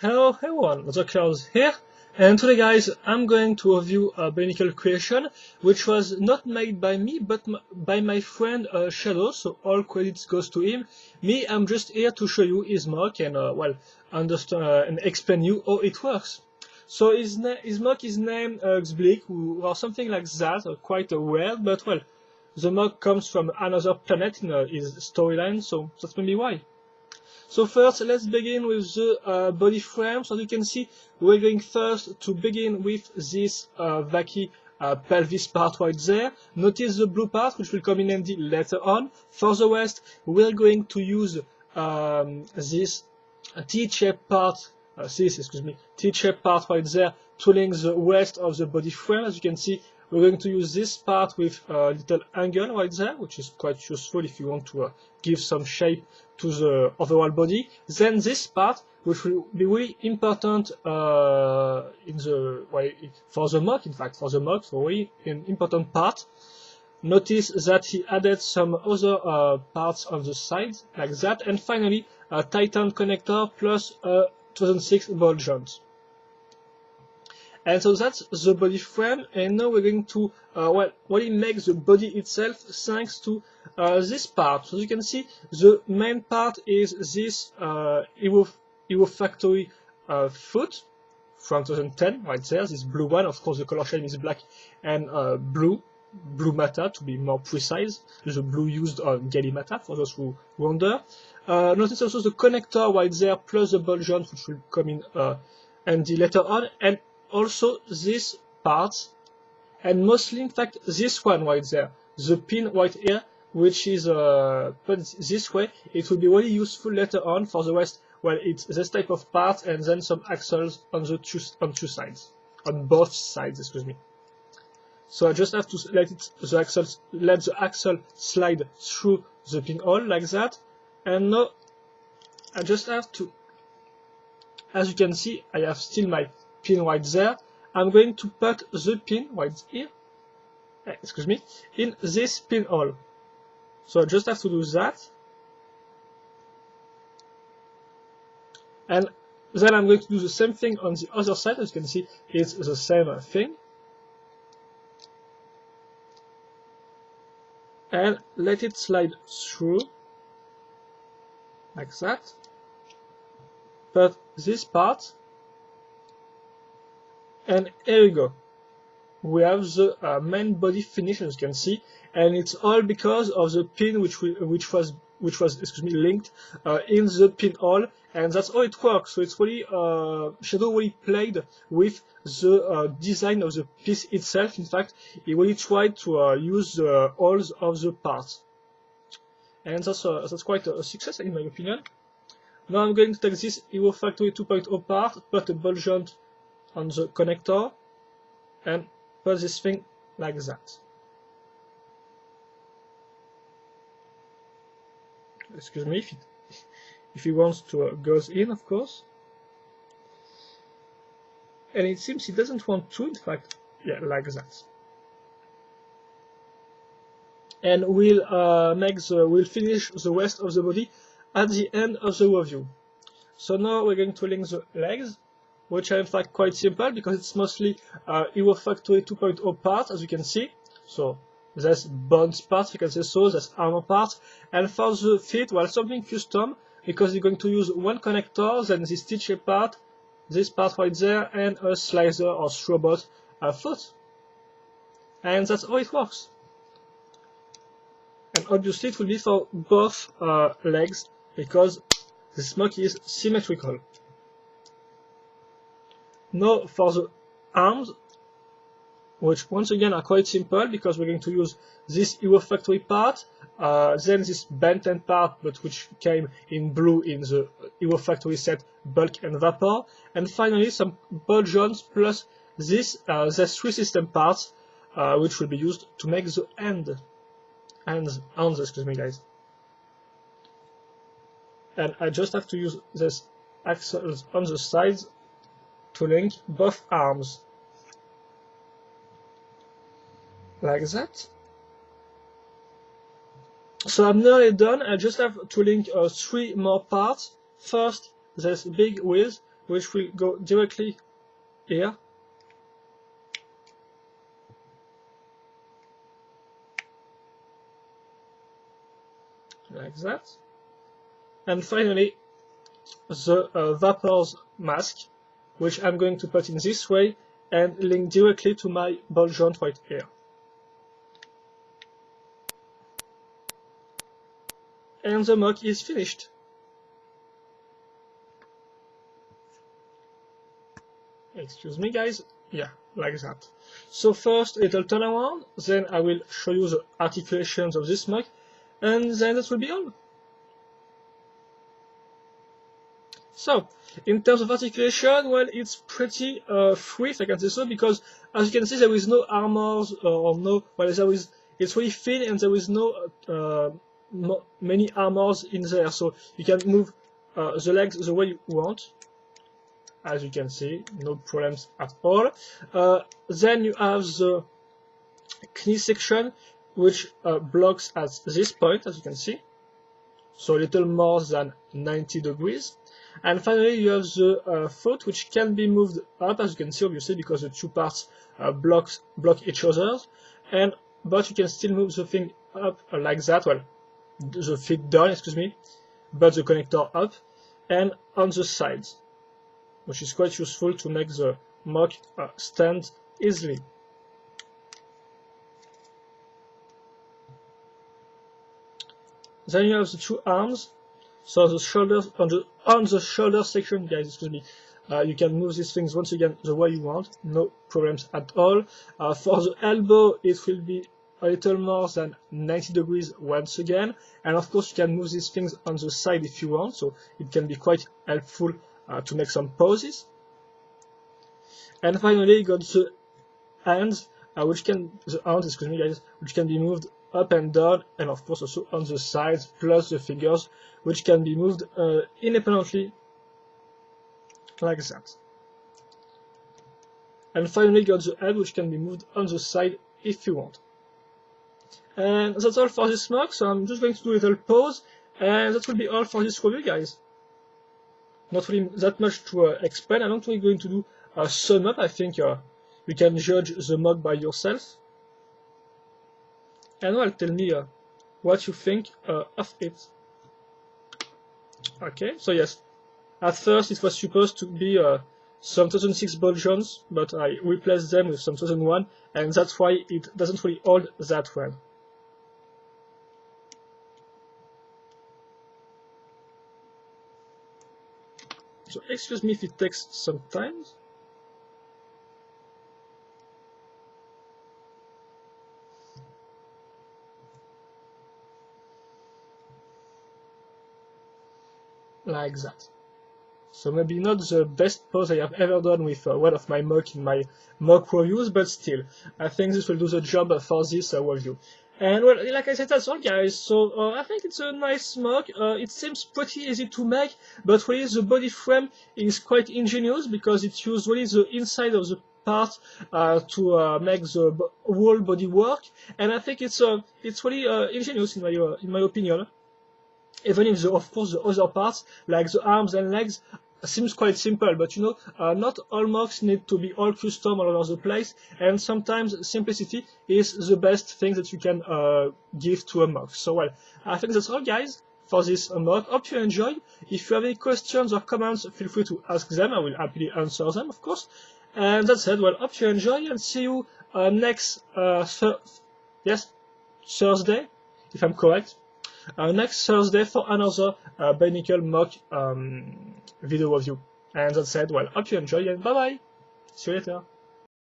Hello everyone, Zockers here, and today guys I'm going to review a Bionicle creation which was not made by me but by my friend Shaddow, so all credits goes to him. Me, I'm just here to show you his mock and understand and explain you how it works. So his mock is named Xbl'it or something like that, quite weird, but well, the mock comes from another planet in his storyline, so that's maybe why. So first, let's begin with the body frame. So as you can see, we're going first to begin with this vacuum pelvis part right there. Notice the blue part, which will come in handy later on. For the rest, we're going to use this T-shaped part, T-shaped part right there to link the rest of the body frame. As you can see, we're going to use this part with a little angle right there, which is quite useful if you want to give some shape to the overall body. Then this part, which will be really important for the mock, so really an important part. Notice that he added some other parts on the side, like that, and finally a Titan connector plus a 2006 ball joint. And so that's the body frame, and now we're going to really make the body itself thanks to this part. So as you can see, the main part is this Hero Factory foot from 2010, right there, this blue one. Of course, the color scheme is black and blue matter to be more precise. The blue used on Galimata for those who wonder. Notice also the connector right there plus the ball joint, which will come in handy later on, and also this part, and mostly in fact this one right there, the pin right here, which is put this way. It will be really useful later on. For the rest, well, it's this type of part and then some axles on the on both sides, excuse me. So I just have to let the axle slide through the pinhole like that, and now I just have to, as you can see, I have still my pin right there. I'm going to put the pin right here, in this pinhole. So I just have to do that. And then I'm going to do the same thing on the other side. As you can see, it's the same thing. And let it slide through, like that. Put this part. And here we go. We have the main body finish, as you can see, and it's all because of the pin which was linked in the pinhole, and that's how it works. So it's really Shaddow really played with the design of the piece itself. In fact, he really tried to use the holes of the parts, and that's quite a success in my opinion. Now I'm going to take this Hero Factory 2.0 part, put a ball joint on the connector, and put this thing like that. Excuse me, if he wants to goes in, of course. And it seems he doesn't want to, in fact, yeah, like that. And we'll finish the rest of the body at the end of the review. So now we're going to link the legs, which are in fact quite simple because it's mostly Hero Factory 2.0 part, as you can see. So there's bones part, you can say so, there's armor part, and for the feet, well, something custom because you're going to use one connector, then this T-shaped part, this part right there, and a slicer or throwbot foot. And that's how it works. And obviously it will be for both legs because this mock is symmetrical. Now for the arms, which once again are quite simple because we're going to use this Hero Factory part, then this bent end part, but which came in blue in the Hero Factory set bulk and vapor, and finally some ball joints plus this the 3 system parts, which will be used to make the hands, excuse me guys. And I just have to use this axles on the sides to link both arms, like that. So I'm nearly done. I just have to link 3 more parts. First, this big wheels, which will go directly here. Like that. And finally, the vapors mask, which I'm going to put in this way and link directly to my ball joint right here. And the mock is finished. Excuse me guys, yeah, like that. So first a little turnaround, then I will show you the articulations of this mock, and then that will be all. So, in terms of articulation, well, it's pretty free, if I can say so, because as you can see, there is no armors or no, well, it's really thin and there is no many armors in there, so you can move the legs the way you want. As you can see, no problems at all. Then you have the knee section, which blocks at this point, as you can see, so a little more than 90 degrees. And finally, you have the foot, which can be moved up, as you can see, obviously, because the two parts block each other. But you can still move the thing up like that. Well, the feet down, excuse me, but the connector up, and on the sides, which is quite useful to make the mock stand easily. Then you have the two arms. So the shoulders on the shoulder section, guys, excuse me, you can move these things once again the way you want, no problems at all. For the elbow, it will be a little more than 90 degrees once again, and of course you can move these things on the side if you want, so it can be quite helpful to make some poses. And finally, you got the hands, which can be moved up and down, and of course also on the sides, plus the fingers, which can be moved independently like that. And finally, you got the head, which can be moved on the side if you want. And that's all for this mock, so I'm just going to do a little pause, and that will be all for this review, guys. Not really that much to explain. I'm not really going to do a sum up. I think you can judge the mock by yourself. And well, tell me what you think of it. Okay, so yes, at first it was supposed to be some 2006 ball joints, but I replaced them with some 2001, and that's why it doesn't really hold that well. So excuse me if it takes some time. Like that. So maybe not the best pose I have ever done with one of my mock in my mock reviews, but still, I think this will do the job for this review. And well, like I said, that's all, guys. So I think it's a nice mock. It seems pretty easy to make, but really the body frame is quite ingenious because it used really the inside of the part to make the whole body work. And I think it's really ingenious in my opinion. Even if, of course, the other parts, like the arms and legs, seems quite simple, but you know, not all mocks need to be all custom all over the place, and sometimes simplicity is the best thing that you can give to a mock. So, well, I think that's all, guys, for this mock. Hope you enjoyed. If you have any questions or comments, feel free to ask them. I will happily answer them, of course. And that said, well, hope you enjoy, and see you next Thursday, if I'm correct. Next Thursday for another Bionicle mock video review. And that said, well, hope you enjoy and bye bye. See you later.